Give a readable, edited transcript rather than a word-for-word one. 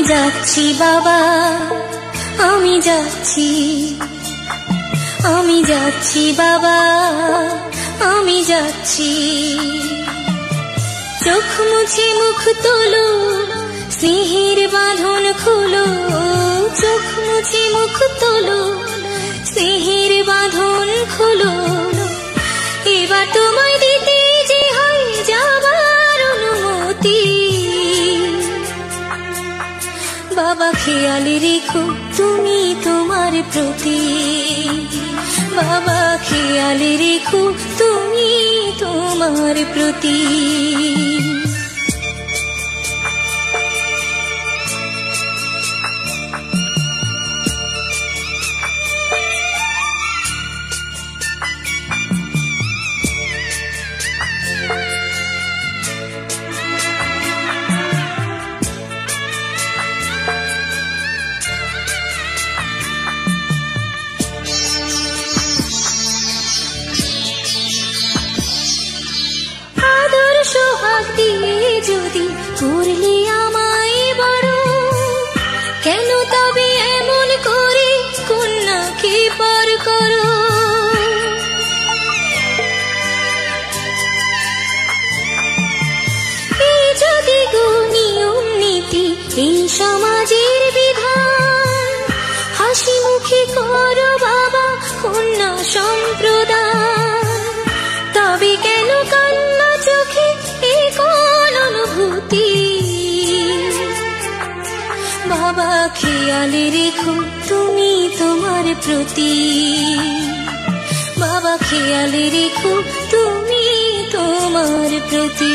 যাচ্ছি বাবা, আমি যাচ্ছি, আমি যাচ্ছি বাবা, আমি যাচ্ছি। চোখ মুছে মুখ তোলো, স্নেহের বাঁধন খোলো। চোখ মুছে মুখ তোলো, স্নেহের বাঁধন খোলো। এবার তোমায় দিতে যে হয় যাবার অনুমতি। বাবা খেয়াল রেখো তুমি তোমার প্রতি। বাবা খেয়াল রেখো তুমি তোমার প্রতি। সোহাগ দিয়ে যদি করলে আমায় বড়, কেন তবে এমন করে কন্যাকে পর করো? এই যদি গো নিয়ম নীতি, এই সমাজের বিধান, হাসি মুখে করো বাবা কন্যা সম্প্রদান। তবে কেন কান্না চোখে এই কোন অনুভূতি? বাবা খেয়াল রেখো তুমি তোমার প্রতি। বাবা খেয়াল রেখো তুমি তোমার প্রতি।